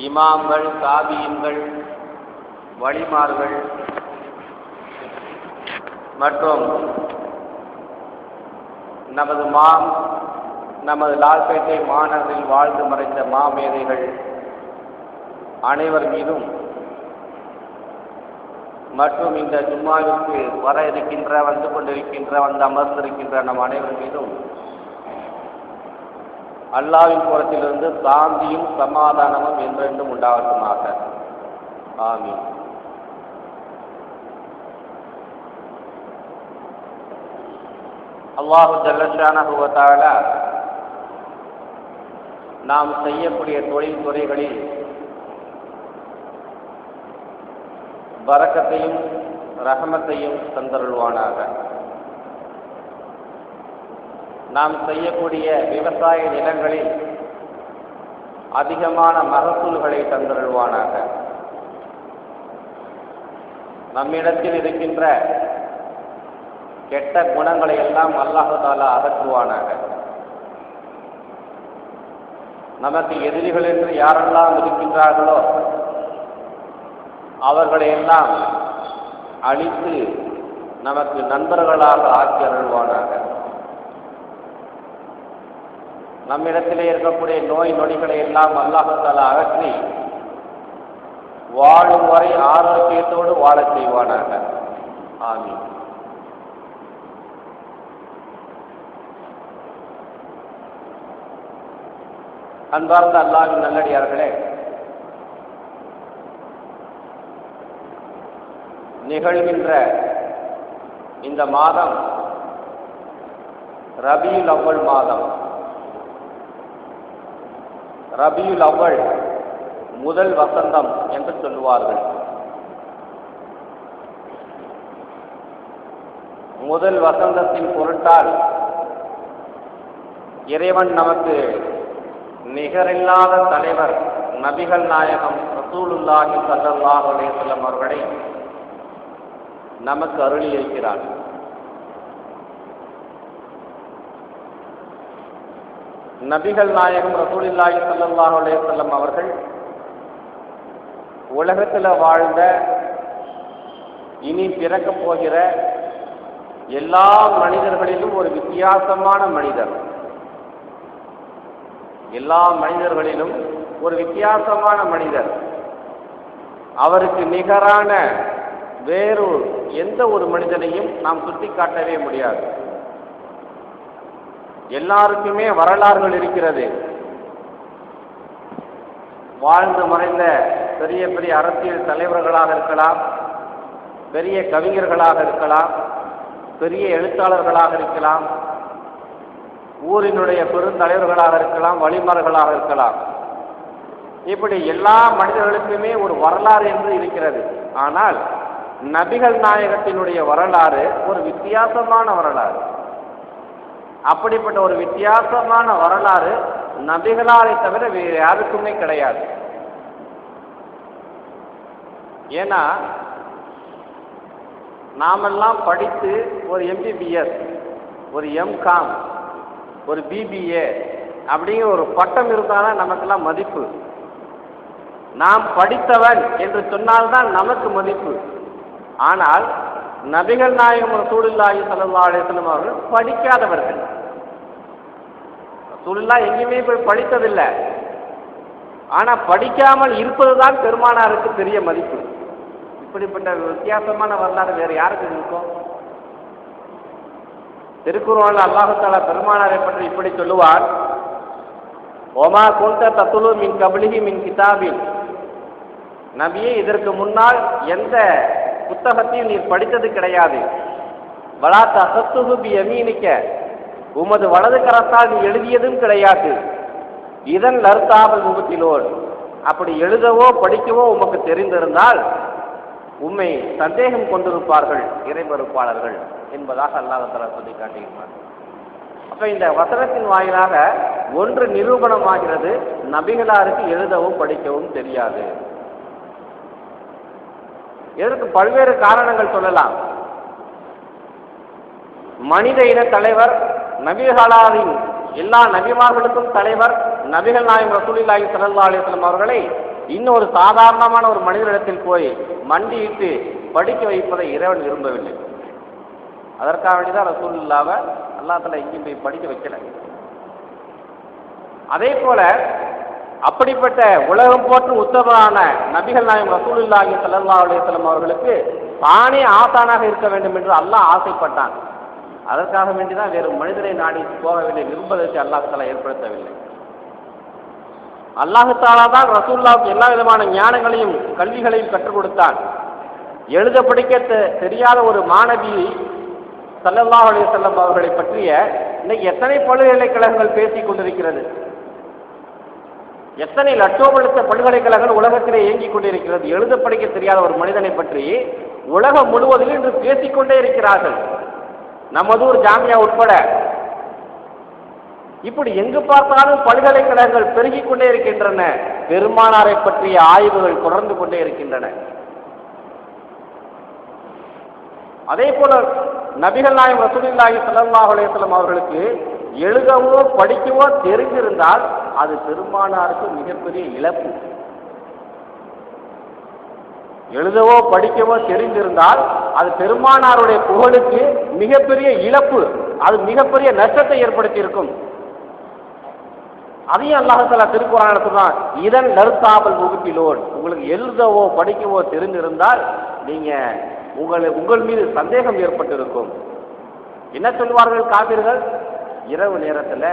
இமாம்கள், தாபியீன்கள், வலிமார்கள் மற்றும் நமது லால்பேட்டை மாநகரில் வாழ்ந்து மறைந்த மாமேதைகள் அனைவர் மீதும் மற்றும் இந்த ஜும்மாவிற்கு வர இருக்கின்ற, வந்து கொண்டிருக்கின்ற, வந்து அமர்ந்திருக்கின்ற நம் அனைவர் மீதும் அல்லாஹ்வின் புறத்திலிருந்து சாந்தியும் சமாதானமும் என்றென்றும் உண்டாகட்டுமாக. ஆமீன். அல்லாஹு ஜல்ல ஷானஹு வ தஆலா நாம் செய்யக்கூடிய தொழில் துறைகளில் பரக்கத்தையும் ரஹமத்தையும் தந்தருள்வானாக. நாம் செய்யக்கூடிய விவசாய நிலங்களில் அதிகமான மகசூல்களை தந்தருள்வானாக. நம்மிடத்தில் இருக்கின்ற கெட்ட குணங்களை எல்லாம் அல்லாஹ் தஆலா அகற்றுவானாக. நமக்கு எதிரிகள் என்று யாரெல்லாம் இருக்கின்றார்களோ அவர்களை எல்லாம் அழித்து நமக்கு நண்பர்களாக ஆக்கி அருள்வானாக. நம்மிடத்திலே இருக்கக்கூடிய நோய் நொடிகளை எல்லாம் அல்லாஹ் தஆலா அகற்றி வாழும் வரை ஆரோக்கியத்தோடு வாழச் செய்வானாக. ஆமீன். அன்பார்ந்த அல்லாஹ்வின் நல்லடியார்களே, நிகழ்கின்ற இந்த மாதம் ரபியுல் அவ்வல் மாதம். ரபியுல் அவ்வல் முதல் வசந்தம் என்று சொல்லுவார்கள். முதல் வசந்தத்தின் பொருட்டால் இறைவன் நமக்கு நிகரில்லாத தலைவர் நபிகள் நாயகம் ரசூலுல்லாஹி ஸல்லல்லாஹு அலைஹி வஸல்லம் அவர்களை நமக்கு அருளி இருக்கிறார். நபிகள் நாயகம் ரசூலுல்லாஹி ஸல்லல்லாஹு அலைஹி வஸல்லம் அவர்கள் உலகத்தில் வாழ்ந்த, இனி பிறக்கப் போகிற எல்லா மனிதர்களிலும் ஒரு வித்தியாசமான மனிதர். எல்லா மனிதர்களிலும் ஒரு வித்தியாசமான மனிதர். அவருக்கு நிகரான வேறு எந்த ஒரு மனிதனையும் நாம் சுட்டிக்காட்டவே முடியாது. எல்லாருக்குமே வரலாறுகள் இருக்கிறது. வாழ்ந்து மறைந்த பெரிய பெரிய அரசியல் தலைவர்களாக இருக்கலாம், பெரிய கவிஞர்களாக இருக்கலாம், பெரிய எழுத்தாளர்களாக இருக்கலாம், ஊரினுடைய பெருந்தலைவர்களாக இருக்கலாம், வழிமர்களாக இருக்கலாம். இப்படி எல்லா மனிதர்களுக்குமே ஒரு வரலாறு என்று இருக்கிறது. ஆனால் நபிகள் நாயகத்தினுடைய வரலாறு ஒரு வித்தியாசமான வரலாறு. அப்படிப்பட்ட ஒரு வித்தியாசமான வரலாறு நபிகளாரை தவிர வேறு யாருக்குமே கிடையாது. ஏன்னா நாமெல்லாம் படித்து ஒரு MBBS, ஒரு MCom, ஒரு BBA அப்படிங்கிற ஒரு பட்டம் இருந்தால்தான் நமக்கெல்லாம் மதிப்பு. நாம் படித்தவன் என்று சொன்னால்தான் நமக்கு மதிப்பு. ஆனால் நபிகள் நாயகம் ரசூலுல்லாஹி ஸல்லல்லாஹு அலைஹி வஸல்லம் அவர்கள் படிக்காதவர்கள். ரசூலுல்லாஹ் எங்கேயுமே போய் படித்ததில்லை. ஆனால் படிக்காமல் இருப்பதுதான் பெருமானாருக்கு பெரிய மதிப்பு. இப்படிப்பட்ட வித்தியாசமான வரலாறு வேறு யாருக்கு இருக்கும்? திருக்குர்ஆனில் அல்லாஹ் தஆலா பெருமானாரை பற்றி இப்படி சொல்லுவார், ஒமா குன்த தத்லு மின் கப்லிஹி மின் கிதாபின். நபியே, இதற்கு முன்னால் எந்த புத்தகத்தையும் நீர் படித்தது கிடையாது. வலா தஹத்துஹு பி யமீனிக, உமது வலது கரத்தால் நீ எழுதியதும் கிடையாது. இதன் லர்தாபல் முபத்திலோன், அப்படி எழுதவோ படிக்கவோ உமக்கு தெரிந்திருந்தால் உம்மை சந்தேகம் கொண்டிருப்பார்கள் இறைமறுப்பாளர்கள் என்பதாக அல்லாஹ் தஆலா சொல்லி காட்டுகிறார். அப்ப இந்த வசனத்தின் வாயிலாக ஒன்று நிரூபணமாகிறது, நபிகளாருக்கு எழுதவும் படிக்கவும் தெரியாது. இதற்கு பல்வேறு காரணங்கள் சொல்லலாம். மனித இன தலைவர், நபிகளாரின் எல்லா நபிமார்களுக்கும் தலைவர் நபிகள் நாயகம் ரசூலுல்லாஹி ஸல்லல்லாஹு அலைஹி வஸல்லம் அவர்களை இன்னொரு சாதாரணமான ஒரு மனிதனிடத்தில் போய் மண்டியிட்டு படிக்க வைப்பதை இறைவன் விரும்பவில்லை. அதற்காக வேண்டிதான் ரசூலுல்லாஹ்வை அல்லாஹ் தஆலா எங்கேயும் போய் படிக்க வைக்கல. அதே போல அப்படிப்பட்ட உலகம் போற்று உத்தமரான நபிகள் நாயகம் ரசூலுல்லாஹி ஸல்லல்லாஹு அலைஹி வஸல்லம் அவர்களுக்கு தானே ஆசானாக இருக்க வேண்டும் என்று அல்லாஹ் ஆசைப்பட்டான். அதற்காக வேண்டிதான் வேறு மனிதரை நாடி போகவில்லை, விரும்புவதற்கு அல்லாஹ் தஆலா ஏற்படுத்தவில்லை. அல்லாஹ் தஆலா தான் ரசூலுல்லாஹ்வுக்கு எல்லா விதமான ஞானங்களையும் கல்விகளையும் கற்றுக் கொடுத்தான். எழுத படிக்க தெரியாத ஒரு மாணவி ஸல்லல்லாஹு அலைஹி வஸல்லம் அவர்களை பற்றிய இன்னைக்கு எத்தனை பல்கலைக்கழகங்கள் பேசிக் கொண்டிருக்கிறது, எத்தனை லட்சோபலட்ச பல்கலைக்கழகங்கள் உலகத்திலே இயங்கிக் கொண்டிருக்கிறது. எழுத படிக்க தெரியாத ஒரு மனிதனை பற்றி உலகம் முழுவதிலும் இன்று பேசிக்கொண்டே இருக்கிறார்கள், நமதூர் ஜாமியா உட்பட. இப்படி எங்கு பார்த்தாலும் பல்கலைக்கழகங்கள் பெருகிக் கொண்டே இருக்கின்றன. பெருமானாரை பற்றிய ஆய்வுகள் தொடர்ந்து கொண்டே இருக்கின்றன. அதே போல நபிகள் நாயகம் ரசூலுல்லாஹி ஸல்லல்லாஹு அலைஹி வஸல்லம் அவர்களுக்கு எழுதவோ படிக்கவோ தெரிந்திருந்தால் அது பெருமானாருக்கு மிகப்பெரிய இழப்பு. எழுதவோ படிக்கவோ தெரிந்திருந்தால் அது பெருமானாருடைய புகழுக்கு மிகப்பெரிய இழப்பு, அது மிகப்பெரிய நஷ்டத்தை ஏற்படுத்தி இருக்கும். அதையும் அல்லாஹ் தஆலா திருக்குர்ஆன்ல சொல்றான், இதன் லர்தாபல் முபிலோன், உங்களுக்கு எழுதவோ படிக்கவோ தெரிந்திருந்தால் நீங்க உங்கள் மீது சந்தேகம் ஏற்பட்டிருக்கும். என்ன சொல்வார்கள் காபிர்கள்? இரவு நேரத்தில்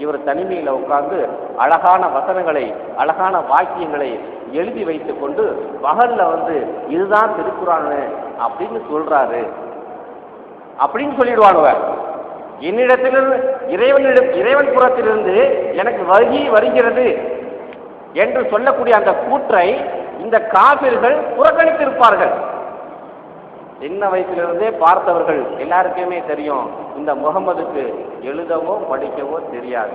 இவர் தனிமையில் உட்கார்ந்து அழகான வசனங்களை அழகான வாக்கியங்களை எழுதி வைத்துக் கொண்டு பகல்ல இதுதான் திருக்குர்ஆன் அப்படின்னு சொல்றாரு அப்படின்னு சொல்லிடுவானுவ. என்னிடத்திலிருந்து இறைவன் புறத்திலிருந்து எனக்கு வகி வருகிறது என்று சொல்லக்கூடிய அந்த கூற்றை இந்த காபிர்கள் புறக்கணித்திருப்பார்கள். சின்ன வயசிலிருந்தே பார்த்தவர்கள் எல்லாருக்குமே தெரியும், இந்த முகமதுக்கு எழுதவோ படிக்கவோ தெரியாது.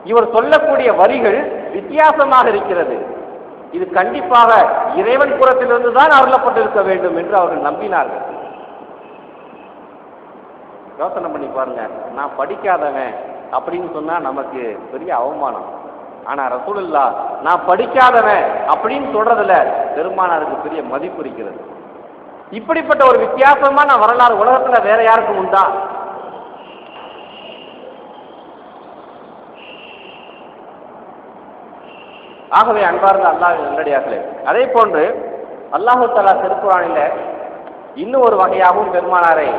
இவர் சொல்லக்கூடிய வரிகள் வித்தியாசமாக இருக்கிறது, இது கண்டிப்பாக இறைவன் புறத்திலிருந்து தான் அருளப்பட்டிருக்க வேண்டும் என்று அவர்கள் நம்பினார்கள். யோசனை பண்ணி பாருங்க, நான் படிக்காதவன் அப்படின்னு சொன்னா நமக்கு பெரிய அவமானம். ஆனா ரசூலுல்லாஹ் நான் படிக்காதவன் அப்படின்னு சொல்றதுல பெருமானாருக்கு பெரிய மதிப்பு இருக்கிறது. இப்படிப்பட்ட ஒரு வித்தியாசமான வரலாறு உலகத்துல வேற யாருக்கும் உண்டா? ஆகவே அன்பார்ந்த அல்லாஹ் நல்லடியார்களே, அதே போன்று அல்லாஹு தஆலா திருக்குர்ஆனில இன்னும் ஒரு வகையாகவும் பெருமானாரை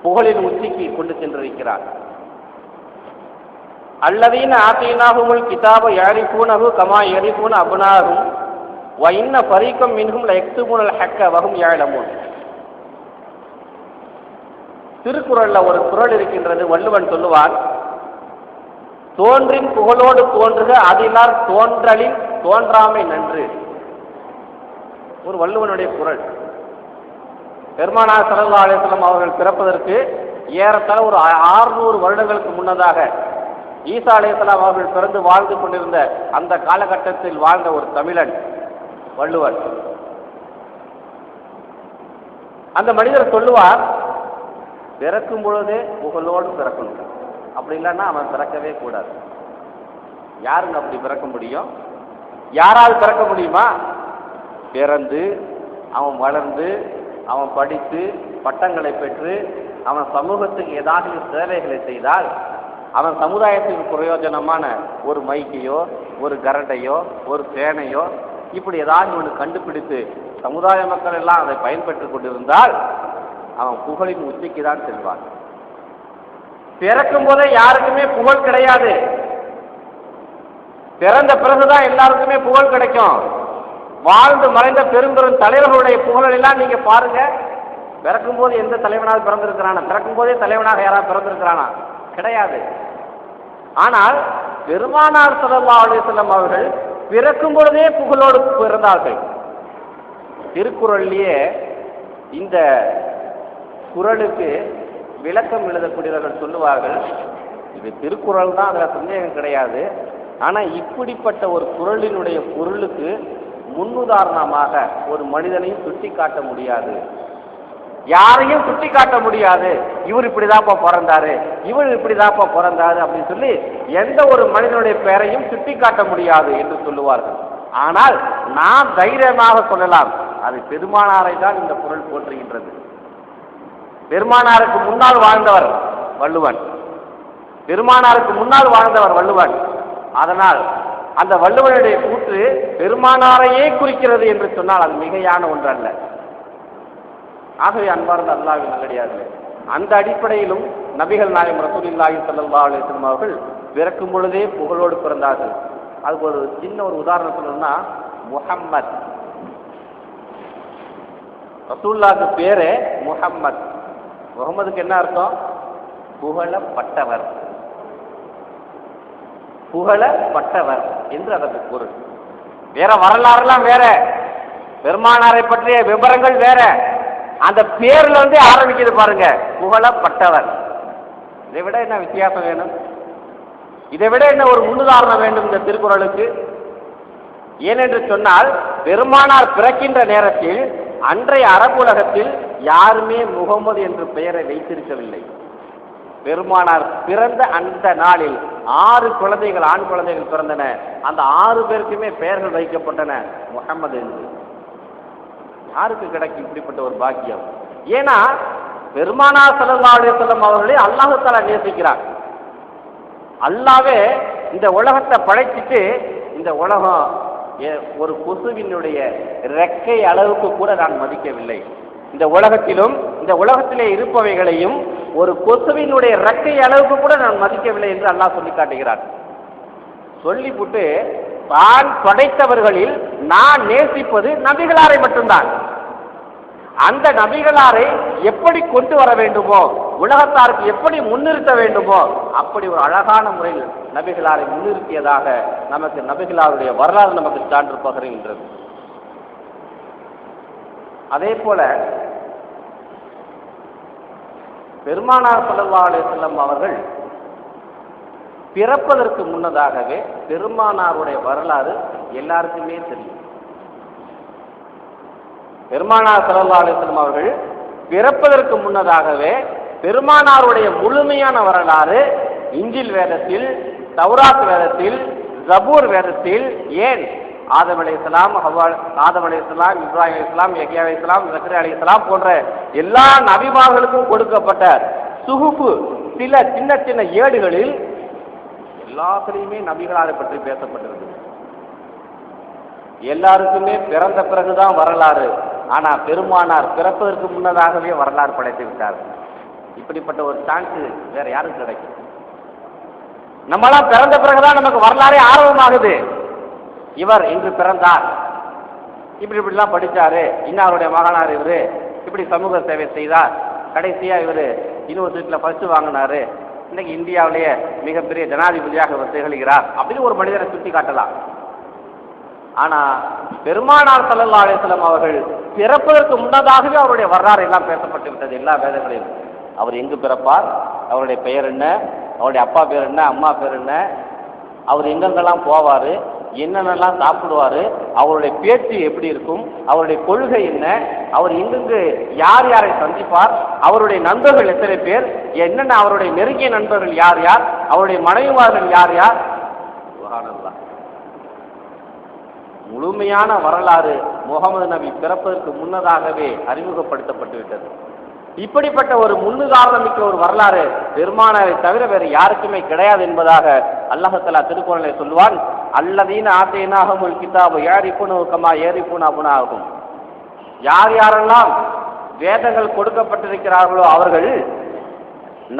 புகழின் உச்சிக்கு கொண்டு சென்றிருக்கிறார். அல்லதீன ஆதீனாஹுமுல் கிதாப யஅரிஃபூனஹு கமா யஅரிஃபூன அப்னாஹும் வ இன்ன ஃபரீகம் மின்ஹும் லயக்துபூனல் ஹக்க வஹும் யஅலமூன். திருக்குறள்ல ஒரு குறள் இருக்கின்றது. வள்ளுவன் சொல்லுவான், தோன்றின் புகழோடு தோன்றுக அதிலார் தோன்றலின் தோன்றாமை நன்று. ஒரு வள்ளுவனுடைய குறள். பெருமானார் ஸல்லல்லாஹு அலைஹி வஸல்லம் அவர்கள் பிறப்பதற்கு ஏறத்தாழ ஒரு 600 வருடங்களுக்கு முன்னதாக ஈசா அலைஹிஸ்ஸலாம் அவர்கள் பிறந்து வாழ்ந்து கொண்டிருந்த அந்த காலகட்டத்தில் வாழ்ந்த ஒரு தமிழன் வள்ளுவர். அந்த மனிதர் சொல்லுவார், பிறக்கும் பொழுதே புகழோடு பிறக்கணும், அப்படி இல்லைன்னா அவன் பிறக்கவே கூடாது. யாருங்க அப்படி பிறக்க முடியும்? யாரால் பிறக்க முடியுமா? பிறந்து அவன் வளர்ந்து அவன் படித்து பட்டங்களை பெற்று அவன் சமூகத்துக்கு ஏதாவது சேவைகளை செய்தால் அவன் சமுதாயத்துக்கு பிரயோஜனமான ஒரு மைக்கையோ ஒரு கரண்டையோ ஒரு பேனையோ இப்படி ஏதாவது ஒன்று கண்டுபிடித்து சமுதாய மக்கள் எல்லாம் அதை பயன்பெற்று கொண்டிருந்தால் அவன் புகழின் உச்சிக்கு தான் செல்வான். பிறக்கும் போதே யாருக்குமே புகழ் கிடையாது, பிறந்த பிறகுதான் எல்லாருக்குமே புகழ் கிடைக்கும். வாழ்ந்து மறைந்த பெரும்பெரும் தலைவர்களுடைய புகழ் எல்லாம் நீங்க பாருங்க. பிறக்கும் போது எந்த தலைவனாக பிறந்திருக்கிறானா? பிறக்கும் போதே தலைவனாக யாராவது பிறந்திருக்கிறானா? கிடையாது. ஆனால் பெருமானார் ஸல்லல்லாஹு அலைஹி வஸல்லம் அவர்கள் பிறக்கும் பொழுதே புகழோடு பிறந்தார்கள். திருக்குறளிலேயே இந்த குறளுக்கு விளக்கம் எழுதக்கூடியவர்கள் சொல்லுவார்கள், இது திருக்குறள் தான், அதில் சந்தேகம் கிடையாது. ஆனால் இப்படிப்பட்ட ஒரு குறளினுடைய பொருளுக்கு முன்னுதாரணமாக ஒரு மனிதனையும் சுட்டி காட்ட முடியாது, யாரையும் சுட்டி காட்ட முடியாது. இவர் இப்படிதான் பிறந்தாரு, இவள் இப்படிதாப்பா பிறந்தாரு அப்படின்னு சொல்லி எந்த ஒரு மனிதனுடைய பெயரையும் சுட்டி காட்ட முடியாது என்று சொல்லுவார்கள். ஆனால் நாம் தைரியமாக சொல்லலாம், அது பெருமானாரை தான் இந்த குறள் போற்றுகின்றது. பெருமானாருக்கு முன்னால் வாழ்ந்தவர் வள்ளுவன், பெருமானாருக்கு முன்னால் வாழ்ந்தவர் வள்ளுவன். அதனால் அந்த வள்ளுவனுடைய கூற்று பெருமானாரையே குறிக்கிறது என்று சொன்னால் அது மிகையான ஒன்றல்ல. ஆகவே அன்பார்ந்த அல்லாஹ்வின் நல்லடியார்களே, அந்த அடிப்படையிலும் நபிகள் நாயகம் ரசூலுல்லாஹி ஸல்லல்லாஹு அலைஹி வஸல்லம் அவர்கள் பிறக்கும் பொழுதே புகழோடு பிறந்தார்கள். அதுக்கு ஒரு சின்ன ஒரு உதாரணம் சொல்லணும்னா, முஹம்மத், ரசூலுல்லாஹ்க்கு பேரே முஹம்மத். முகமதுக்கு என்ன அர்த்தம்? புகழப்பட்டவர், புகழப்பட்டவர் என்று அதற்கு பொருள். வேற வரலாறுலாம் வேற, பெருமானாரை பற்றிய விவரங்கள் வேற, அந்த பேர்ல வந்து ஆரம்பிக்கிறது பாருங்க, புகழப்பட்டவர். இதை விட என்ன வித்தியாசம் வேணும்? இதை விட என்ன ஒரு முன்னுதாரணம் வேண்டும் இந்த திருக்குறளுக்கு? ஏனென்று சொன்னால், பெருமானார் பிறக்கின்ற நேரத்தில் அன்றைய அரபு உலகத்தில் யாருமே முகமது என்று பெயரை வைத்திருக்கவில்லை. பெருமானார் பிறந்த அந்த நாளில் 6 குழந்தைகள், ஆண் குழந்தைகள் பிறந்தன. அந்த 6 பேருக்குமே பெயர்கள் வைக்கப்பட்டன முஹம்மது என்று. யாருக்கு கிடைக்கும் இப்படிப்பட்ட ஒரு பாக்கியம்? ஏன்னா பெருமானார் ஸல்லல்லாஹு அலைஹி வஸல்லம் அவர்களை அல்லாஹ் தஆலா நேசிக்கிறார். அல்லாஹ்வே இந்த உலகத்தை படைச்சிட்டு, இந்த உலகம் ஒரு கொசுவினுடைய ரெக்கை அளவுக்கு கூட நான் மதிக்கவில்லை, இந்த உலகத்திலும் இந்த உலகத்திலே இருப்பவைகளையும் ஒரு கொசுவினுடைய ரெக்கை அளவுக்கு கூட நான் மதிக்கவில்லை என்று அல்லாஹ் சொல்லி காட்டுகிறார். சொல்லிவிட்டு தான் படைத்தவர்களில் நான் நேசிப்பது நபிகளாரை மட்டும்தான். அந்த நபிகளாரை எப்படி கொண்டு வர வேண்டுமோ, உலகத்தாருக்கு எப்படி முன்னிறுத்த வேண்டுமோ, அப்படி ஒரு அழகான முறையில் நபிகளாரை முன்னிறுத்தியதாக நமக்கு நபிகளாருடைய வரலாறு நமக்கு சான்று பகருகின்றது. அதே போல பெருமானார் ஸல்லல்லாஹு அலைஹி வஸல்லம் அவர்கள் பிறப்பதற்கு முன்னதாகவே பெருமானாருடைய வரலாறு எல்லாருக்குமே தெரியும். பெருமானார் ஸல்லல்லாஹு அலைஹி வஸல்லம் அவர்கள் பிறப்பதற்கு முன்னதாகவே பெருமானாருடைய முழுமையான வரலாறு இஞ்சில் வேதத்தில், தௌராத் வேதத்தில், ஜபூர் வேதத்தில், ஏன் ஆதம் அலைஹிஸ்ஸலாம், ஆதம் அலைஹிஸ்ஸலாம், இப்ராஹிம் அலைஹிஸ்ஸலாம், யஹ்யா அலைஹிஸ்ஸலாம், ஜக்கரியா அலைஹிஸ்ஸலாம் போன்ற எல்லா நபிமார்களுக்கும் கொடுக்கப்பட்ட சுஹுஃபு, சில சின்ன சின்ன ஏடுகளில் எல்லாத்திலையுமே நபிகளாரை பற்றி பேசப்பட்டிருக்கு. எல்லாருக்குமே பிறந்த பிறகுதான் வரலாறு. ஆனா பெருமானார் பிறப்பதற்கு முன்னதாகவே வரலாறு படைத்து விட்டார். இப்படிப்பட்ட ஒரு சான்ஸ் வேற யாருக்கு கிடைக்கும்? நம்மளாம் பிறந்த பிறகுதான் நமக்கு வரலாறே ஆர்வமாகுது. இவர் இன்று பிறந்தார், இப்படிலாம் படிச்சாரு, இன்னாருடைய மகனார் இவரு, இப்படி சமூக சேவை செய்தார், கடைசியா இவரு யூனிவர்சிட்டியில ஃபர்ஸ்ட் வாங்கினாரு, இன்னைக்கு இந்தியாவிலேயே மிகப்பெரிய ஜனாதிபதியாக இவர் திகழ்கிறார் அப்படின்னு ஒரு மனிதரை சுட்டி காட்டலாம். ஆனா பெருமானார் ஸல்லல்லாஹு அலைஹி வஸல்லம் அவர்கள் பிறப்பதற்கு முன்னதாகவே அவருடைய வரலாறு எல்லாம் பேசப்பட்டு விட்டது எல்லா வேதங்களிலும். அவர் எங்கு பிறப்பார், அவருடைய பெயர் என்ன, அவருடைய அப்பா பேர் என்ன, அம்மா பேர் என்ன, அவர் எங்கெங்கெல்லாம் போவார், என்னென்னலாம் சாப்பிடுவார், அவருடைய பேச்சு எப்படி இருக்கும், அவருடைய கொள்கை என்ன, அவர் எங்கெங்கு யார் யாரை சந்திப்பார், அவருடைய நண்பர்கள் எத்தனை பேர், என்னென்ன அவருடைய நெருங்கிய நண்பர்கள் யார் யார், அவருடைய மனைவிமார்கள் யார் யார், சுப்ஹானல்லாஹ். முழுமையான வரலாறு முகமது நபி பிறப்பதற்கு முன்னதாகவே அறிமுகப்படுத்தப்பட்டு விட்டது. இப்படிப்பட்ட ஒரு முன்னுதாரணம் மிக்க ஒரு வரலாறு பெருமானாரை தவிர வேறு யாருக்குமே கிடையாது என்பதாக அல்லாஹ் தஆலா திருக்குர்ஆனிலே சொல்வான். அல்லதீன ஆதைனாஹுல் கிதாப யாரிஃபூனஹு கமா யாரிஃபூன அப்னாஹும். யார் யாரெல்லாம் வேதங்கள் கொடுக்கப்பட்டிருக்கிறார்களோ அவர்கள்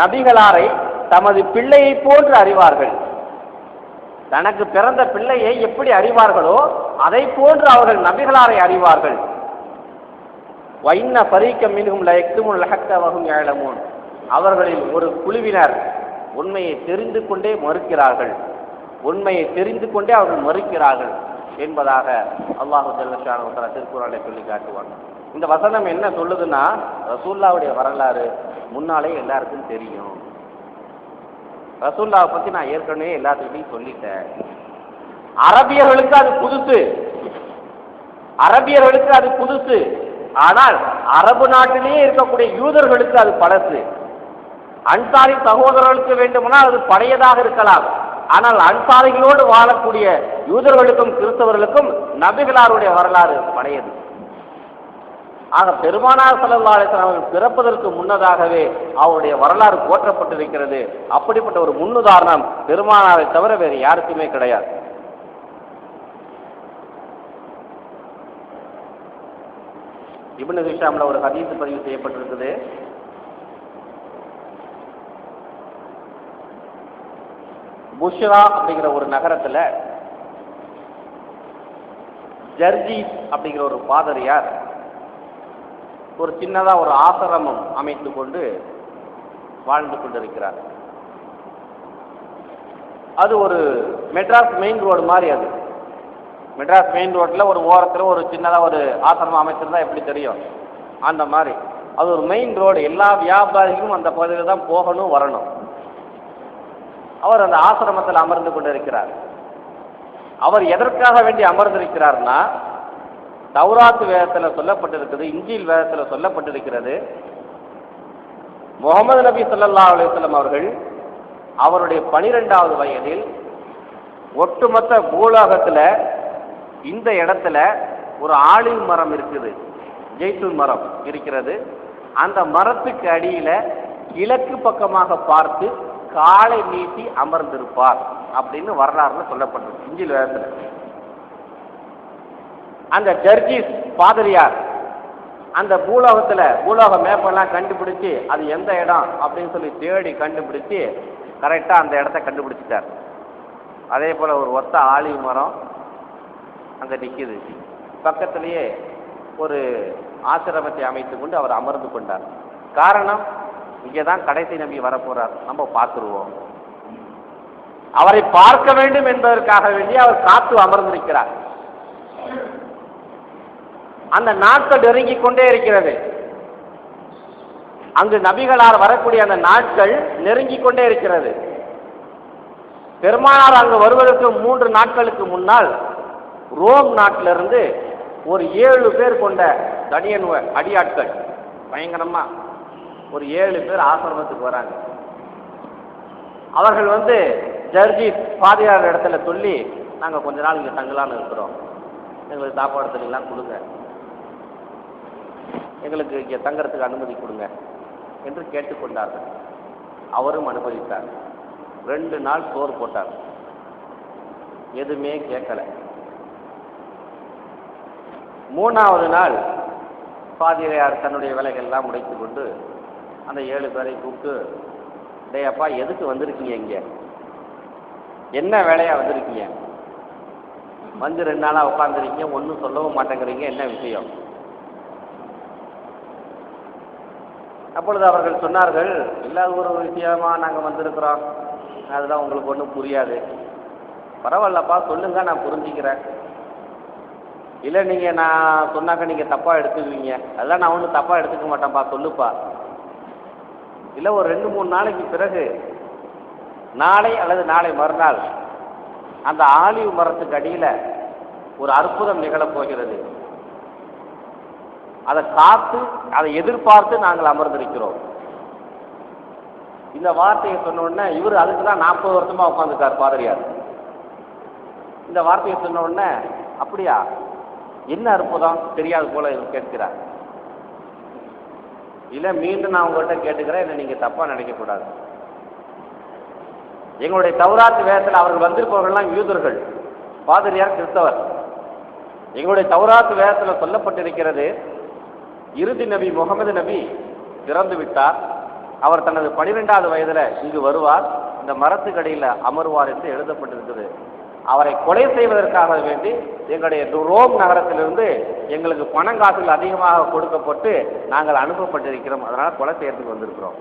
நபிகளாரை தமது பிள்ளையை போன்று அறிவார்கள். தனக்கு பிறந்த பிள்ளையை எப்படி அறிவார்களோ அதை போன்று அவர்கள் நபிகளாரை அறிவார்கள். வைன்ன ஃபரீகம் மின்ஹும் லா யக்துமுல் ஹக்க வஹும் யஅலமூன். அவர்களில் ஒரு குழுவினர் உண்மையை தெரிந்து கொண்டே மறுக்கிறார்கள், உண்மையை தெரிந்து கொண்டே அவர்கள் மறுக்கிறார்கள் என்பதாக அல்லாஹ் ஜல்ல ஷானஹு வ தஆலா திருக்குர்ஆனிலே சொல்லி காட்டுவாங்க. இந்த வசனம் என்ன சொல்லுதுன்னா, ரசூலுல்லாஹ்வுடைய வரலாறு முன்னாலே எல்லாருக்கும் தெரியும். ரசூலுல்லாஹ் பத்தி நான் ஏற்கனவே எல்லாத்துக்கிட்டையும் சொல்லிட்டேன். அரபியர்களுக்கு அது புதுசு, அரபியர்களுக்கு அது புதுசு. ஆனால் அரபு நாட்டிலேயே இருக்கக்கூடிய யூதர்களுக்கு அது பழசு. அன்சாரி சகோதரர்களுக்கு வேண்டுமானால் அது பழையதாக இருக்கலாம். ஆனால் அன்சாரிகளோடு வாழக்கூடிய யூதர்களுக்கும் கிறிஸ்தவர்களுக்கும் நபிகளாருடைய வரலாறு பழையது. ஆக பெருமானார் ஸல்லல்லாஹு அலைஹி வஸல்லம் அவர்கள் பிறப்பதற்கு முன்னதாகவே அவருடைய வரலாறு போற்றப்பட்டிருக்கிறது. அப்படிப்பட்ட ஒரு முன்னுதாரணம் பெருமானாரை தவிர வேறு யாருக்குமே கிடையாது. இப்னு ஹிஷாம்ல ஒரு ஹதீஸ் பதிவு செய்யப்பட்டிருக்குது. புஷ்ரா அப்படிங்கிற ஒரு நகரத்துல ஜர்ஜீஸ் அப்படிங்கிற ஒரு பாதிரியார் ஒரு சின்னதா ஒரு ஆசிரமம் அமைத்து கொண்டு வாழ்ந்து கொண்டிருக்கிறார். அது ஒரு மெட்ராஸ் மெயின் ரோடு மாதிரி. அது மெட்ராஸ் மெயின் ரோட்ல ஒரு ஓரத்தில் ஒரு சின்னதா ஒரு ஆசிரமம் அமைச்சிருந்தா எப்படி தெரியும், அந்த மாதிரி. அது ஒரு மெயின் ரோடு. எல்லா வியாபாரிகளும் அந்த பகுதியில் தான் போகணும் வரணும். அவர் அந்த ஆசிரமத்தில் அமர்ந்து கொண்டிருக்கிறார். அவர் எதற்காக வேண்டி அமர்ந்திருக்கிறார்னா, தௌராத் வேதத்தில் சொல்லப்பட்டிருக்கிறது, இஞ்சில் வேதத்தில் சொல்லப்பட்டிருக்கிறது, முகமது நபி ஸல்லல்லாஹு அலைஹி வஸல்லம் அவர்கள் அவருடைய 12வது வயதில் ஒட்டுமொத்த பூலோகத்தில் இந்த இடத்துல ஒரு ஆலிவ் மரம் இருக்குது, ஜெய்துன் மரம் இருக்கிறது. அந்த மரத்துக்கு அடியில கிழக்கு பக்கமாக பார்த்து காலை நீட்டி அமர்ந்திருப்பார் அப்படின்னு வரலாறுல சொல்லப்பட்டிருக்கு இஞ்சில் வேதத்தில். அந்த ஜர்ஜீஸ் பாதிரியார் அந்த பூலோக மேப்பெல்லாம் கண்டுபிடிச்சு அது எந்த இடம் அப்படின்னு சொல்லி தேடி கண்டுபிடிச்சு கரெக்டா அந்த இடத்த கண்டுபிடிச்சிட்டார். அதே போல ஒரு ஒத்த ஆலிவ் மரம் அங்க நிக்குது. பக்கத்திலேயே ஒரு ஆசிரமத்தை அமைத்துக் கொண்டு அவர் அமர்ந்து கொண்டார். காரணம், இங்கேதான் கடைசி நபி வரப்போறார், நம்ம பார்த்துருவோம். அவரை பார்க்க வேண்டும் என்பதற்காக வேண்டி அவர் காத்து அமர்ந்திருக்கிறார். அந்த நாட்கள் நெருங்கிக் கொண்டே இருக்கிறது. அங்கு நபிகளார் வரக்கூடிய அந்த நாட்கள் நெருங்கிக் கொண்டே இருக்கிறது. பெருமானார் அங்கு வருவதற்கு 3 நாட்களுக்கு முன்னால் ரோம் நாட்டிலிருந்து ஒரு 7 பேர் கொண்ட அடியாட்கள் பயங்கரமா ஒரு 7 பேர் ஆசிரமத்துக்கு வராங்க. அவர்கள் ஜர்ஜீஸ் பாதிரியார் இடத்துல சொல்லி, நாங்கள் கொஞ்ச நாள் இங்கே தங்கலான்னு இருக்கிறோம், எங்களுக்கு சாப்பாடு தண்ணிலாம் கொடுங்க, எங்களுக்கு இங்கே தங்கறதுக்கு அனுமதி கொடுங்க என்று கேட்டுக்கொண்டார்கள். அவரும் அனுமதித்தார். 2 நாள் சோறு போட்டார், எதுவுமே கேட்கல. 3வது நாள் பாதிரியார் தன்னுடைய வேலைகள் எல்லாம் முடித்து கொண்டு அந்த 7 பேரை கூப்பிட்டு, டே அப்பா, எதுக்கு வந்திருக்கீங்க, இங்க என்ன வேலையா வந்திருக்கீங்க, 2 நாளா உட்காந்துருக்கீங்க, ஒன்றும் சொல்லவும் மாட்டேங்கிறீங்க, என்ன விஷயம்? அப்பொழுது அவர்கள் சொன்னார்கள், இல்லாத ஒரு விஷயமா நாங்கள் வந்திருக்கிறோம், அதுதான் உங்களுக்கு ஒன்றும் புரியாது. பரவாயில்லப்பா, சொல்லுங்க, நான் புரிஞ்சுக்கிறேன். இல்லை நீங்கள் நான் சொன்னாக்க நீங்கள் தப்பாக எடுத்துக்குவீங்க, அதெல்லாம் நான் ஒன்றும் தப்பாக எடுத்துக்க மாட்டேன்ப்பா, சொல்லுப்பா. இல்லை, ஒரு 2-3 நாளைக்கு பிறகு, நாளை அல்லது நாளை மறுநாள் அந்த ஆலிவ் மரத்துக்கு அடியில் ஒரு அற்புதம் நிகழப் போகிறது. அதை காத்து அதை எதிர்பார்த்து நாங்கள் அமர்ந்திருக்கிறோம். இந்த வார்த்தையை சொன்ன உடனே இவர் அதுக்கு தான் 40 வருஷமா உட்காந்துருக்கார் பாதிரியார். இந்த வார்த்தையை சொன்ன உடனே, அப்படியா, என்ன அற்புதம் தெரியாது போல இவர் கேட்கிறார். இல்லை, மீண்டும் நான் உங்கள்கிட்ட கேட்டுக்கிறேன், என்ன நீங்க தப்பா நினைக்கக்கூடாது. எங்களுடைய தௌராத் வேதத்தில் அவர்கள் வந்திருப்பவர்கள்லாம் யூதர்கள், பாதிரியார் கிறிஸ்தவர். எங்களுடைய தௌராத் வேதத்தில் சொல்லப்பட்டிருக்கிறது, இறுதி நபி முகமது நபி பிறந்து விட்டார், அவர் தனது 12வது வயதில் இங்கு வருவார், இந்த மரத்துக்கடியில் அமர்வார் என்று எழுதப்பட்டிருக்கிறது. அவரை கொலை செய்வதற்காக வேண்டி எங்களுடைய ரோம் நகரத்திலிருந்து எங்களுக்கு பணங்காசுகள் அதிகமாக கொடுக்கப்பட்டு நாங்கள் அனுப்பப்பட்டிருக்கிறோம், அதனால கொலை செய்யறதுக்கு வந்திருக்கிறோம்.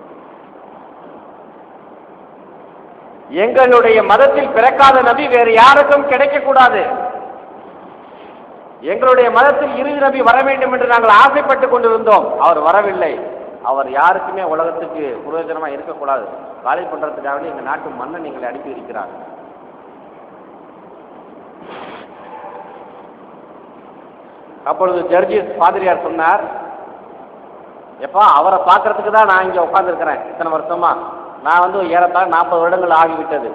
எங்களுடைய மதத்தில் பிறக்காத நபி வேறு யாருக்கும் கிடைக்கக்கூடாது. எங்களுடைய மதத்தில் இறுதி நபி வர வேண்டும் என்று நாங்கள் ஆசைப்பட்டுக் கொண்டிருந்தோம், அவர் வரவில்லை. அவர் யாருக்குமே உலகத்துக்கு பிரயோஜனமா இருக்கக்கூடாது, காலி பண்றதுக்காக எங்க நாட்டு மன்னன் எங்களை அனுப்பி இருக்கிறார். அப்பொழுது ஜர்ஜீஸ் பாதிரியார் சொன்னார், எப்பா, அவரை பார்க்கறதுக்கு தான் நான் இங்க உட்கார்ந்துருக்கிறேன் இத்தனை வருஷமா, நான் ஏறத்தாழ 40 வருடங்கள் ஆகிவிட்டது.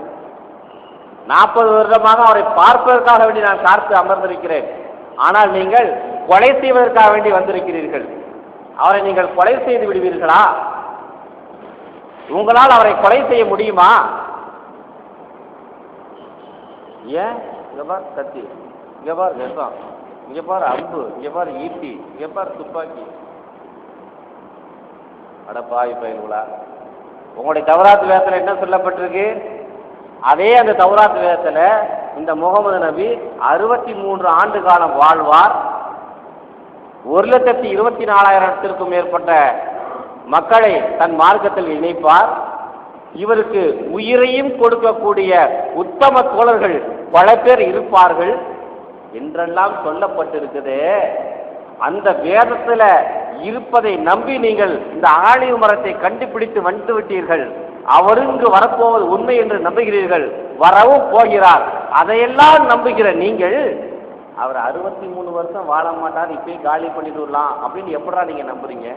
40 வருடமாக அவரை பார்ப்பதற்காக வேண்டி நான் காத்து அமர்ந்திருக்கிறேன். ஆனால் நீங்கள் கொலை செய்வதற்காக வேண்டி வந்திருக்கிறீர்கள். அவரை நீங்கள் கொலை செய்து விடுவீர்களா? உங்களால் அவரை கொலை செய்ய முடியுமா? ஏன்? இங்க பார் கத்தி, இங்க பார் விஷம், இங்க பார் அம்பு, இங்க பார் ஈட்டி, இங்க பார் துப்பாக்கி. அடப்பாவி பயிர்களா, உங்களுடைய தௌராத் வேதத்துல என்ன சொல்லப்பட்டிருக்கு? அதே அந்த தௌராத் வேதத்துல இந்த முகமது நபி 63 ஆண்டு காலம் வாழ்வார், 1,24,000 மேற்பட்ட மக்களை தன் மார்க்கத்தில் இணைப்பார், இவருக்கு உயிரையும் கொடுக்கக்கூடிய உத்தம தோழர்கள் பல பேர் இருப்பார்கள் என்றெல்லாம் சொல்லப்பட்டிருக்குது. அந்த வேதத்துல இருப்பதை நம்பி நீங்கள் இந்த ஆலிவ் மரத்தை கண்டுபிடித்து வந்து விட்டீர்கள். அவர் இங்கு வரப்போவது உண்மை என்று நம்புகிறீர்கள், வரவும் போகிறார். அதையெல்லாம் நம்புகிற நீங்கள் அவர் 63 வருஷம் வாழ மாட்டார், இப்பயே காலி பண்ணிடலாம் அப்படின்னு எப்படா நீங்க நம்புறீங்க?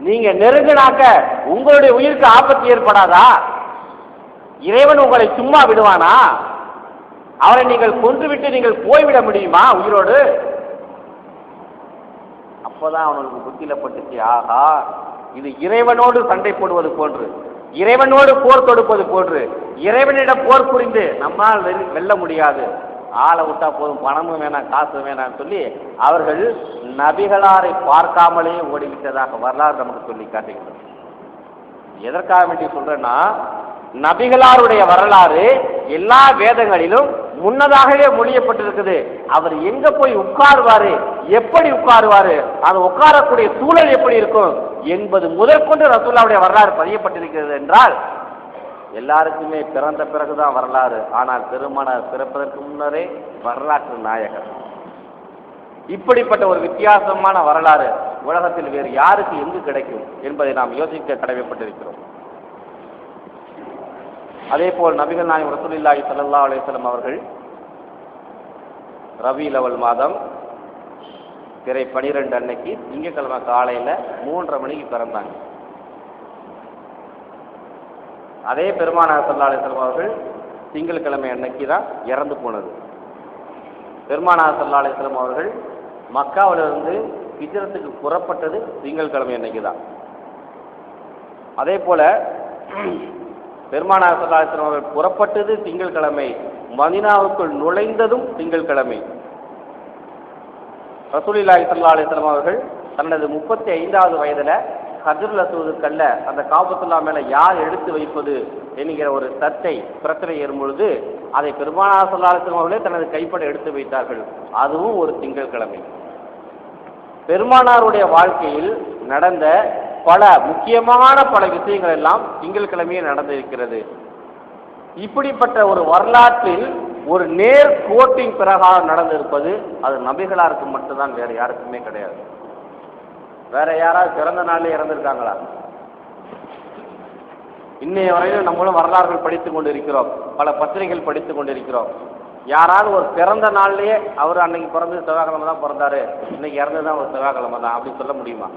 நீங்க நெருங்கினாக்க உங்களுடைய உயிருக்கு ஆபத்து ஏற்படாதா? இறைவன் உங்களை சும்மா விடுவானா? அவரை நீங்கள் கொன்றுவிட்டு நீங்கள் போய்விட முடியுமா உயிரோடு? அப்பதான் அவனுக்கு புத்தியில பட்டுச்சு, ஆகா இது இறைவனோடு சண்டை போடுவது போன்று, இறைவனோடு போர் தொடுப்பது போன்று, இறைவனிடம் போர் புரிந்து நம்மால் வெல்ல முடியாது, ஆளை விட்டா போதும், பணமும் வேணாம் காசு வேணாம் சொல்லி அவர்கள் நபிகளாரை பார்க்காமலே ஓடிவிட்டதாக வரலாறு நமக்கு சொல்லி காட்டுகிறது. எதற்காக வேண்டி சொல்றேன்னா, நபிகளாருடைய வரலாறு எல்லா வேதங்களிலும் முன்னதாகவே மொழியப்பட்டிருக்குது. அவர் எங்க போய் உட்காருவாரு, எப்படி உட்காருவாரு, அது உட்காரக்கூடிய சூழல் எப்படி இருக்கும் என்பது முதற்கொண்டு ரசூலுல்லாஹ்வுடைய வரலாறு பதியப்பட்டிருக்கிறது. என்றால் எல்லாருக்குமே பிறந்த பிறகுதான் வரலாறு, ஆனால் பெருமானார் பிறப்பதற்கு முன்னரே வரலாற்று நாயகர். இப்படிப்பட்ட ஒரு வித்தியாசமான வரலாறு உலகத்தில் வேறு யாருக்கு எங்கு கிடைக்கும் என்பதை நாம் யோசிக்க கடமைப்பட்டிருக்கிறோம். அதே போல் நபிகள் நாயகம் ரசூலுல்லாஹி ஸல்லல்லாஹு அலைஹி வஸல்லம் அவர்கள் ரபீஉல் அவல் மாதம் பிறை 12 அன்னைக்கு திங்கட்கிழமை காலையில 3:30 மணிக்கு பிறந்தாங்க. அதே பெருமானார் ஸல்லல்லாஹு அலைஹி வஸல்லம் அவர்கள் திங்கட்கிழமை அன்னைக்கு தான் இறந்து போனது. பெருமானார் ஸல்லல்லாஹு அலைஹி வஸல்லம் அவர்கள் மக்காவிலிருந்து ஹிஜ்ரத்துக்கு புறப்பட்டது திங்கட்கிழமை அன்னைக்கு தான். அதே போல பெருமானார் ஸல்லல்லாஹு அலைஹி வஸல்லம் அவர்கள் புறப்பட்டது திங்கட்கிழமை, மதீனாவுக்குள் நுழைந்ததும் திங்கட்கிழமை. ரசூலுல்லாஹி ஸல்லல்லாஹு அலைஹி வஸல்லம் அவர்கள் தனது 35வது வயதுல ஹஜ்ருல் அஸ்வது கல்ல அந்த காபத்துல்லா மேல யார் எடுத்து வைப்பது என்கிற ஒரு பிரச்சனை ஏறும் பொழுது அதை பெருமானார் ஸல்லல்லாஹு அலைஹி வஸல்லம் அவர்களே தனது கைப்பட எடுத்து வைத்தார்கள். அதுவும் ஒரு திங்கட்கிழமை. பெருமானாருடைய வாழ்க்கையில் நடந்த பல முக்கியமான பல விஷயங்கள் எல்லாம் திங்கட்கிழமையே நடந்திருக்கிறது. இப்படிப்பட்ட ஒரு வரலாற்றில் ஒரு நேர் கோட்டின் பிரகாரம் நடந்திருப்பது அது நபிகளாருக்கு மட்டும்தான், வேற யாருக்குமே கிடையாது. வேற யாராவது பிறந்த நாளே இறந்திருக்காங்களா? இன்னைய வரையிலும் நம்மளும் வரலாறுகள் படித்துக் கொண்டிருக்கிறோம், பல பத்திரிகைகள் படித்துக் கொண்டிருக்கிறோம். யாராவது ஒரு பிறந்த நாள்லயே அவர் அன்னைக்கு பிறந்தது செவ்வாய்க்கிழமை தான் பிறந்தாரு, இன்னைக்கு இறந்ததுதான் ஒரு செவ்வாய்க்கிழமை தான் அப்படின்னு சொல்ல முடியுமா?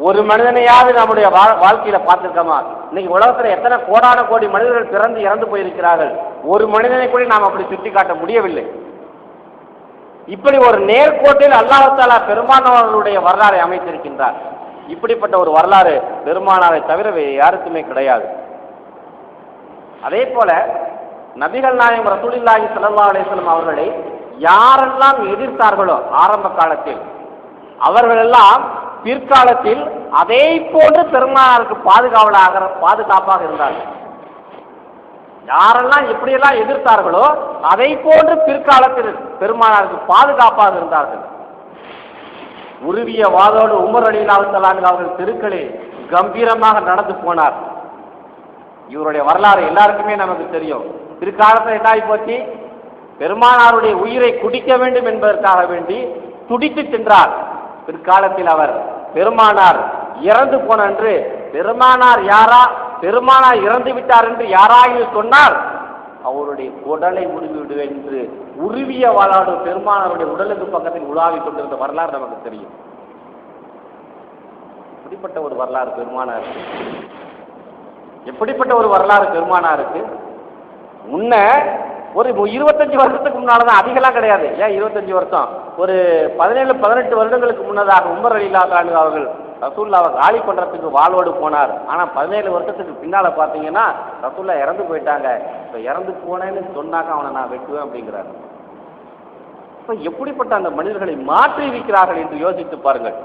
ஒரு மனிதனையாவது நம்முடைய வாழ்க்கையில பார்த்திருக்கோமா? இன்னைக்கு உலகத்துல எத்தனை கோடான கோடி மனிதர்கள் பிறந்து இறந்து போயிருக்கிறார்கள், ஒரு மனிதனை கூட நாம் அப்படி சுட்டி காட்ட முடியவில்லை. இப்படி ஒரு நேர்கோட்டில் அல்லாஹ் தஆலா பெருமானாருடைய வரலாறை அமைத்திருக்கின்றார். இப்படிப்பட்ட ஒரு வரலாறு பெருமானாரை தவிர யாருக்குமே கிடையாது. அதே போல நபிகள் நாயகம் ரசூலுல்லாஹி ஸல்லல்லாஹு அலைஹி வஸல்லம் அவர்களை யாரெல்லாம் எதிர்த்தார்களோ ஆரம்ப காலத்தில், அவர்களெல்லாம் பிற்காலத்தில் அதே போன்று பெருமானாருக்கு பாதுகாப்பாக இருந்தார்கள். யாரெல்லாம் எப்படியெல்லாம் எதிர்த்தார்களோ அதை போன்று பிற்காலத்தில் பெருமானாருக்கு பாதுகாப்பாக இருந்தார்கள். உருவிய வாதோடு உமர் ரலியல்லாஹு தஆலா அவர்கள் தெருக்களில் கம்பீரமாக நடந்து போனார். இவருடைய வரலாறு எல்லாருக்குமே நமக்கு தெரியும். பிற்காலத்தில் என்ன ஆகி போச்சு? பெருமானாருடைய உயிரை குடிக்க வேண்டும் என்பதற்காக வேண்டி துடித்து சென்றார். பிற்காலத்தில் அவர் பெருமானார் இறந்து போன என்று பெருமானார் இறந்து விட்டார் என்று யாராவது சொன்னால் அவருடைய உடலை உருவி விடுவேன் என்று உருவிய வாளாடு பெருமானாருடைய உடலுக்கு பக்கத்தில் உலாவிக் கொண்டிருந்த வரலாறு நமக்கு தெரியும். எப்படிப்பட்ட ஒரு வரலாறு பெருமானாருக்கு, எப்படிப்பட்ட ஒரு வரலாறு பெருமானாருக்கு. முன்ன ஒரு 25 வருஷத்துக்கு முன்னாலதான், அதிகலாம் கிடையாது. ஏன் 25 வருஷம், ஒரு 17-18 வருடங்களுக்கு முன்னதாக உமர் ரலியல்லாஹு அன்ஹு அவர்கள் ரசூலுல்லாஹ்வை காலி பண்றதுக்கு வாழ்வோடு போனார். ஆனா 17 வருஷத்துக்கு பின்னால பாத்தீங்கன்னா ரசூலுல்லாஹ் இறந்து போயிட்டாங்க. இப்ப இறந்து போனேன்னு சொன்னாக்க அவனை நான் வெட்டுவேன் அப்படிங்கிறார். இப்ப எப்படிப்பட்ட அந்த மனிதர்களை மாற்றி இருக்கிறார்கள் என்று யோசித்து பாருங்கள்.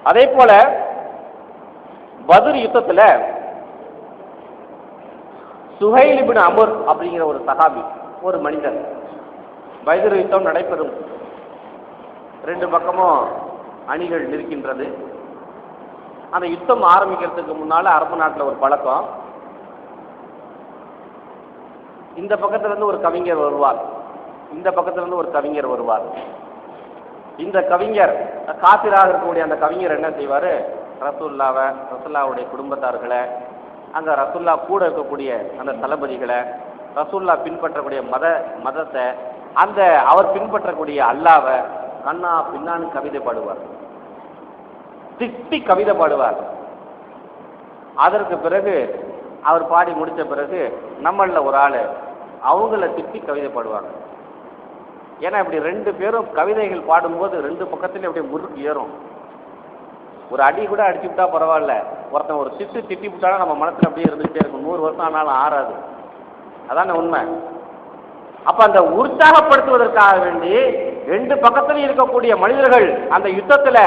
அதே போல பத்ர் யுத்தத்துல சுஹைல் இப்னு அம்ர் அப்படிங்கிற ஒரு சஹாபி, ஒரு மனிதர், பத்ர் யுத்தம் நடைபெறும். 2 பக்கமும் அணிகள் நிற்கின்றது. அந்த யுத்தம் ஆரம்பிக்கிறதுக்கு முன்னால அரபு நாட்டில் ஒரு பழக்கம், இந்த பக்கத்துல இருந்து ஒரு கவிஞர் வருவார், இந்த பக்கத்துல இருந்து ஒரு கவிஞர் வருவார். இந்த கவிஞர், காபிராக இருக்கக்கூடிய அந்த கவிஞர் என்ன செய்வாரு, ரசூலுல்லாவுடைய குடும்பத்தார்களை, அங்க ரசூல்லா கூட இருக்கக்கூடிய அந்த தளபதிகளை, ரசூல்லா பின்பற்றக்கூடிய மதத்தை, அந்த அவர் பின்பற்றக்கூடிய அல்லாவை கண்ணா பின்னான்னு கவிதை பாடுவார், திட்டி கவிதை பாடுவார். அதற்கு பிறகு அவர் பாடி முடிச்ச பிறகு நம்மள ஒரு ஆளு அவங்கள திட்டி கவிதை பாடுவாங்க. ஏன்னா இப்படி 2 பேரும் கவிதைகள் பாடும்போது 2 பக்கத்துலயும் அப்படியே முறுக்கு ஏறும். ஒரு அடி கூட அடிச்சு விட்டா பரவாயில்ல, ஒருத்தன் ஒரு திட்டி விட்டாலும் நம்ம மனசுல அப்படியே இருந்துகிட்டே இருக்கும். 100 வருஷம் ஆனாலும் ஆறாது. அதான உண்மை. அப்ப அந்த உற்சாகப்படுத்துவதற்காக வேண்டி 2 பக்கத்திலும் இருக்கக்கூடிய மனிதர்கள் அந்த யுத்தத்துல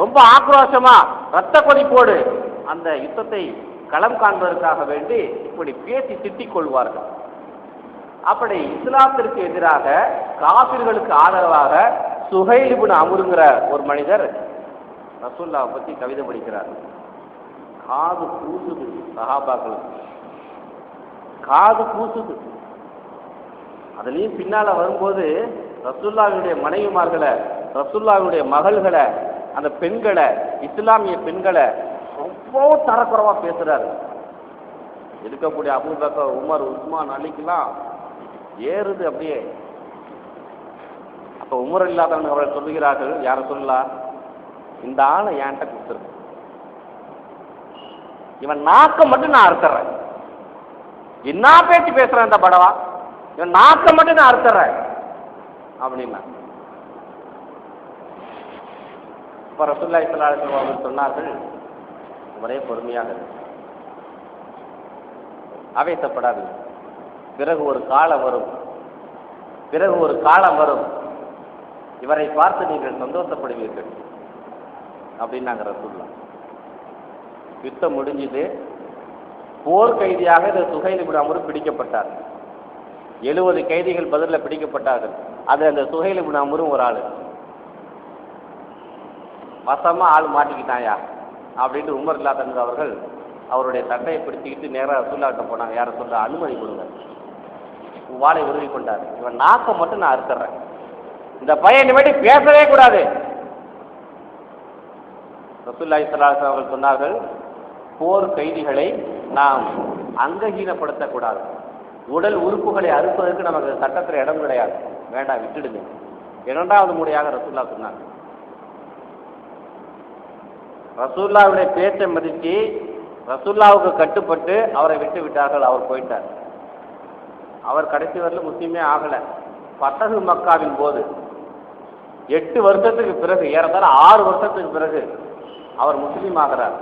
ரொம்ப ஆக்ரோஷமா ரத்த கொதிப்போடு அந்த யுத்தத்தை களம் காண்பதற்காக வேண்டி இப்படி பேசி திட்டிக் கொள்வார்கள். அப்படி இஸ்லாத்திற்கு எதிராக காபிர்களுக்கு ஆதரவாக சுஹைல் இப்னு அம்ருங்கிற ஒரு மனிதர் ரசூலுல்லாஹ் பத்தி கவிதை படிக்கிறார். காது கூசுது, சஹாபாக்களுக்கு காது கூசுது. அதுலயும் பின்னால வரும்போது ரசூலுல்லாஹ்வுடைய மனைவிமார்களை, ரசூலுல்லாஹ்வுடைய மகள்களை, அந்த பெண்களை, இஸ்லாமிய பெண்களை ரொம்ப தரக்குறவா பேசுறாரு. இருக்கக்கூடிய அபூபக்கர், உமர், உஸ்மான், அலிக்கெல்லாம் ஏறுது அப்படியே. அப்ப உமர் இல்லாதவங்க அவர்கள் சொல்லுகிறார்கள், யார சொல்லலாம், இந்த ஆளை என்கிட்ட கொடுத்துருக்கு, இவன் நாக்க மட்டும் நான் அறுத்துறேன், என்ன பேச்சு பேசுறேன் இந்த படவா, இவன் நாக்க மட்டும் நான் அறுத்துறேன் அப்படின்னா. இப்ப ரசூலுல்லாஹி ஸல்லல்லாஹு அலைஹி வஸல்லம் அவர்கள் சொன்னார்கள், ஒரே பொறுமையாக அவேசப்படாது, பிறகு ஒரு காலம் வரும், பிறகு ஒரு காலம் வரும், இவரை பார்த்து நீங்கள் சந்தோஷப்படுவீர்கள் அப்படின்னாங்க ரசூலுல்லாஹ். யுத்தம் முடிஞ்சது. போர் கைதியாக இந்த சுஹைல் இப்னு அம்ர் பிடிக்கப்பட்டார். 70 கைதிகள் பதிலில் பிடிக்கப்பட்டார்கள். அது அந்த சுஹைல் இப்னு அம்ரும் ஒரு ஆளு. வசமா ஆள் மாட்டிக்கிட்டாயா அப்படின்ட்டு உமர் இல்லாதவங்க அவர்கள் அவருடைய சட்டையை பிடிச்சிக்கிட்டு நேராக ரசூலுல்லாஹ்கிட்ட போனாங்க. யார சொல்ல, அனுமதி கொடுங்க. வாளை உருவி கொண்டார். இவன் நாக்க மட்டும் நான் அறுத்துறேன், இந்த பையன் இனிமேட்டு பேசவே கூடாது. ரசூலுல்லாஹி ஸல்லல்லாஹு அலைஹி வஸல்லம் அவர்கள் சொன்னார்கள், போர் கைதிகளை நாம் அங்கஹீனப்படுத்தக்கூடாது, உடல் உறுப்புகளை அறுப்பதற்கு நமக்கு சட்டத்தில் இடம் கிடையாது, வேண்டாம் விட்டுடுங்க. 2வது முறையாக ரசூலுல்லாஹ் சொன்னாங்க. ரசூலுல்லாஹ்வுடைய பேச்சை மதித்து ரசூலுல்லாஹ்வுக்கு கட்டுப்பட்டு அவரை விட்டு விட்டார்கள். அவர் போயிட்டார். அவர் கடைசி வரலும் முஸ்லீமே ஆகல. ஃபத்ஹு மக்காவின் போது 8 வருஷத்துக்கு பிறகு, ஏறத்தாழ 6 வருஷத்துக்கு பிறகு அவர் முஸ்லீம் ஆகிறார்.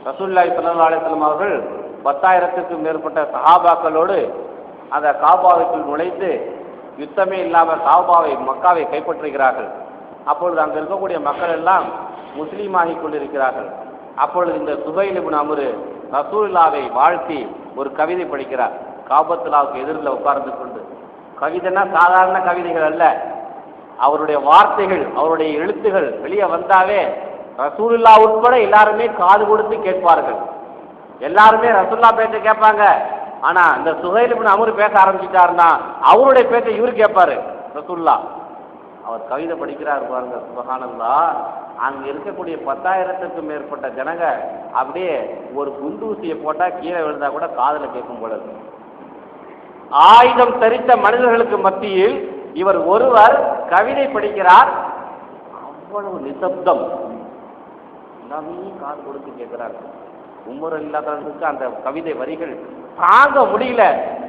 ரசூலுல்லாஹி ஸல்லல்லாஹு அலைஹி வஸல்லம் அவர்கள் 10,000க்கும் மேற்பட்ட சஹாபாக்களோடு அந்த காபாவுக்குள் நுழைத்து யுத்தமே இல்லாமல் மக்காவை கைப்பற்றுகிறார்கள். அப்பொழுது அங்கு இருக்கக்கூடிய மக்கள் எல்லாம் முஸ்லீமாகி கொண்டிருக்கிறார்கள். அப்பொழுது இந்த சுஹைல் இப்னு அம்ர் ரசூலுல்லாஹ்வை வாழ்த்தி ஒரு கவிதை படிக்கிறார். காபத்துல்லாவுக்கு எதிரில் உட்கார்ந்து கொண்டு. கவிதைனா சாதாரண கவிதைகள் அல்ல, அவருடைய வார்த்தைகள், அவருடைய எழுத்துகள் வெளியே வந்தாவே ரசூலுல்லாஹ் உட்பட எல்லாருமே காது கொடுத்து கேட்பார்கள். எல்லாருமே ரசூலுல்லாஹ் பேச்சை கேட்பாங்க. ஆனா இந்த சுஹைல் இப்னு அம்ர் பேச ஆரம்பிச்சிட்டாருன்னா அவருடைய பேச்சை இவரு கேட்பாரு ரசூலுல்லாஹ். அவர் கவிதை படிக்கிறார் பாருங்க, சுப்ஹானல்லாஹ். அங்க இருக்கக்கூடிய 10,000க்கும் மேற்பட்ட ஜனங்க அப்படியே ஒரு குண்டூசியை போட்டா கீழே விழுந்தா கூட காதுல கேட்கும் போல இருக்கு. ஆயுதம் தரித்த மனிதர்களுக்கு மத்தியில் இவர் ஒருவர் கவிதை படிக்கிறார். அவ்வளவு நிசப்தம், எல்லாமே காது கொடுத்து கேட்கிறாங்க. உமர் இல்லாதவர்களுக்கு அந்த கவிதை வரிகள் தாங்க முடியல.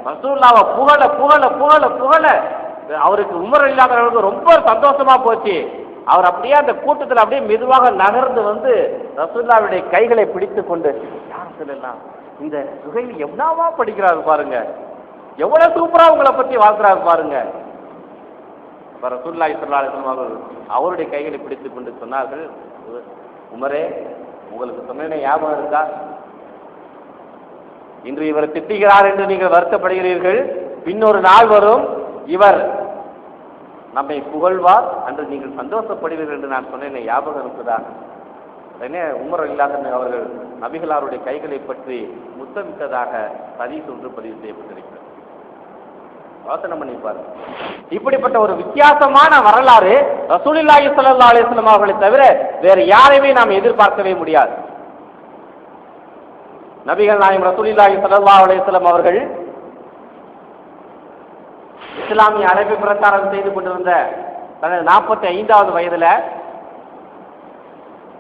ரசூலுல்லாஹ்வை புகழ புகழ புகழ புகழ அவருக்கு உமர் இல்லாதவர்களுக்கு ரொம்ப சந்தோஷமா போச்சு. அவர் அப்படியே அந்த கூட்டத்தில் அப்படியே மெதுவாக நகர்ந்து வந்து ரசூலுல்லாஹ்வுடைய கைகளை பிடித்து கொண்டு, யார் சொல்லலாம், இந்த சுஹைல் எவ்வளவா படிக்கிறாரு பாருங்க, எவ்வளவு சூப்பரா உங்களை பத்தி வாழ்க்கிறாரு பாருங்க. ரசூலுல்லாஹி ஸல்லல்லாஹு அலைஹி வஸல்லம் அவர்கள் அவருடைய கைகளை பிடித்துக் கொண்டு சொன்னார்கள், உமரே, உங்களுக்கு சொன்ன ஞாபகம் இருக்கா? இன்று இவர் திட்டுகிறார் என்று நீங்கள் வருத்தப்படுகிறீர்கள். பின்னொரு நாள் வரும், இவர் நம்மை புகழ்வார் என்று நீங்கள் சந்தோஷப்படுவீர்கள் என்று நான் சொன்னேன், ஞாபகம் இருக்குதா? உமர் இல்லாத அவர்கள் நபிகளாருடைய கைகளை பற்றி முத்தமிட்டதாக ஹதீஸ் ஒன்று பதிவு செய்யப்பட்டிருக்கிறது. யோசனை பண்ணி பாருங்க. இப்படிப்பட்ட ஒரு வித்தியாசமான வரலாறு ரசூலுல்லாஹி ஸல்லல்லாஹு அலைஹி வஸல்லம் அவர்களை தவிர வேறு யாரையுமே நாம் எதிர்பார்க்கவே முடியாது. நபிகள் நாயகம் ரசூலுல்லாஹி ஸல்லல்லாஹு அலைஹி வஸல்லம் அவர்கள் இஸ்லாமிய அழைப்பை பிரச்சாரம் செய்து கொண்டிருந்த தனது 45வது வயதுல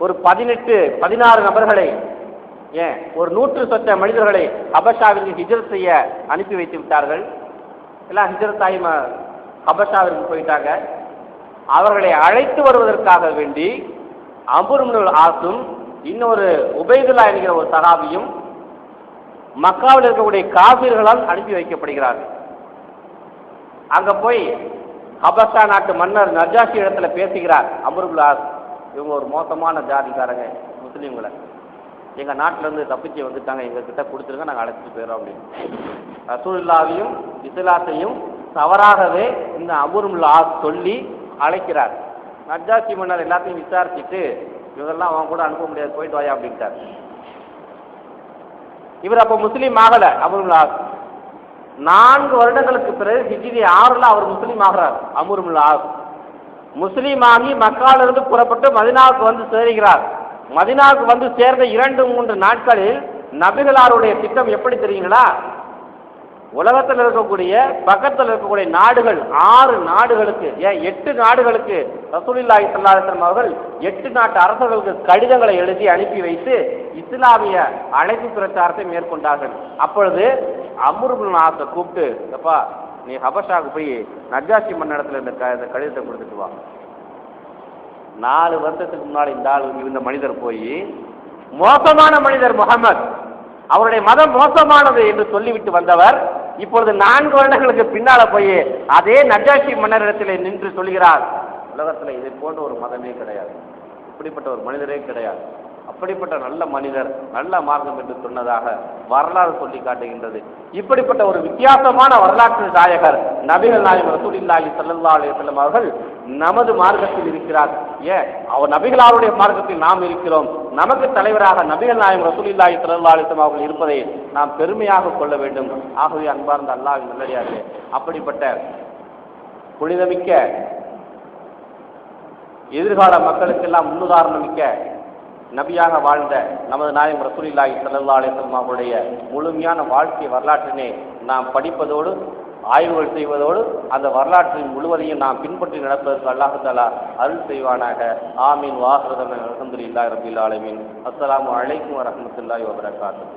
ஒரு 16 நபர்களை, ஏன் ஒரு 100 சொச்ச மனிதர்களை ஹபஷாவிற்கு ஹிஜ்ரத் செய்ய அனுப்பி வைத்து விட்டார்கள். எல்லாம் ஹிஜ்ரத் ஆகி ஹபஷாவிற்கு போயிட்டாங்க. அவர்களை அழைத்து வருவதற்காக வேண்டி அம்ர் இப்னு ஆஸும் இன்னொரு உபைதுல்லா என்கிற ஒரு சஹாபியும் மக்காவில் இருக்கக்கூடிய காபிர்களால் அனுப்பி வைக்கப்படுகிறார்கள். அங்க போய் ஹபஷா நாட்டு மன்னர் நஜாஷி இடத்துல பேசுகிறார். அம்ர் இப்னு ஆஸ், இவங்க ஒரு மோசமான ஜாதிக்காரங்க, முஸ்லீம்களை எங்கள் நாட்டிலேருந்து தப்பிச்சு வந்துட்டாங்க, எங்கள் கிட்ட கொடுத்துருங்க, நாங்கள் அழைச்சிட்டு போயிடறோம் அப்படின்னு. ரசூலுல்லாஹையும் இஸ்லாத்தையும் தவறாகவே இந்த அம்ர் இப்னு ஆஸ் சொல்லி அழைக்கிறார். நஜாஷி மன்னர் எல்லாத்தையும் விசாரிச்சுட்டு, இவங்கெல்லாம் அவன் கூட அனுப்ப முடியாது, போயிட்டு வாயா அப்படின்ட்டார். இவர் அப்போ முஸ்லீம் ஆகலை. அம்ர் இப்னு ஆஸ் 4 வருடங்களுக்கு பிறகு ஹிஜ்ரி 6ல் அவர் முஸ்லீம் ஆகிறார். அம்ர் இப்னு ஆஸ் முஸ்லீம் ஆகி மக்காவிலிருந்து புறப்பட்டு மதீனாவுக்கு வந்து சேருகிறார். மதீனாவுக்கு வந்து சேர்ந்த 2-3 நாட்களில் நபிகளாருடைய திட்டம் எப்படி தெரியுங்களா? உலகத்தில் இருக்கக்கூடிய பக்கத்தில் இருக்கக்கூடிய நாடுகள் 6 நாடுகளுக்கு, ஏன் 8 நாடுகளுக்கு ரசூலுல்லாஹி ஸல்லல்லாஹு அலைஹி வஸல்லம் அவர்கள் 8 நாட்டு அரசர்களுக்கு கடிதங்களை எழுதி அனுப்பி வைத்து இஸ்லாமிய அழைப்பு பிரச்சாரத்தை மேற்கொண்டார்கள். அப்பொழுது அம்ர் இப்னு ஆஸை கூப்பிட்டு, அப்பா நீ ஹபஷாவுக்கு போய் நஜாஷி மன்னடத்தில் இந்த கடிதத்தை கொடுத்துட்டு வா. 4 வருஷத்துக்கு முன்னாடி இந்த மனிதர் போய் மோசமான மனிதர் முஹம்மது, அவருடைய மதம் மோசமானது என்று சொல்லிவிட்டு வந்தவர் இப்பொழுது 4 வருடங்களுக்கு பின்னால போய் அதே நஜாஷி மன்னரிடத்தில் நின்று சொல்கிறார், உலகத்தில் இதை போன்ற ஒரு மதமே கிடையாது, இப்படிப்பட்ட ஒரு மனிதரே கிடையாது, அப்படிப்பட்ட நல்ல மனிதர், நல்ல மார்க்கம் என்று சொன்னதாக வரலாறு சொல்லி காட்டுகின்றது. இப்படிப்பட்ட ஒரு வித்தியாசமான வரலாற்று நாயகர் நபிகள் நாயகம் ரசூலுல்லாஹி ஸல்லல்லாஹு அலைஹி வஸல்லம் அவர்கள் நமது மார்க்கத்தில் இருக்கிறார். ஏன் அவர் நபிகளாருடைய மார்க்கத்தில் நாம் இருக்கிறோம். நமக்கு தலைவராக நபிகள் நாயகம் ரசூலுல்லாஹி ஸல்லல்லாஹு அலைஹி வஸல்லம் அவர்கள் இருப்பதை நாம் பெருமையாக கொள்ள வேண்டும். ஆகவே அன்பார்ந்த அல்லாஹ்வின் நல்லடியார்களே, அப்படிப்பட்ட புனிதமிக்க எதிர்கால மக்களுக்கெல்லாம் முன்னுதாரணமிக்க நபியாக வாழ்ந்த நமது நாயகம் ரசூலுல்லாஹி ஸல்லல்லாஹு அலைஹி வஸல்லம் அவருடைய முழுமையான வாழ்க்கை வரலாற்றினை நாம் படிப்பதோடு ஆய்வுகள் செய்வதோடு அந்த வரலாற்றின் முழுவதையும் நாம் பின்பற்றி நடப்பதற்கு அல்லாஹ் தஆலா அருள் செய்வானாக. ஆமீன். வாஹிரு தஅவானா அல்ஹம்துலில்லாஹி ரப்பில் ஆலமீன். அஸ்ஸலாமு அலைக்கும் வரஹ்மத்துல்லாஹி வபரகாத்துஹு.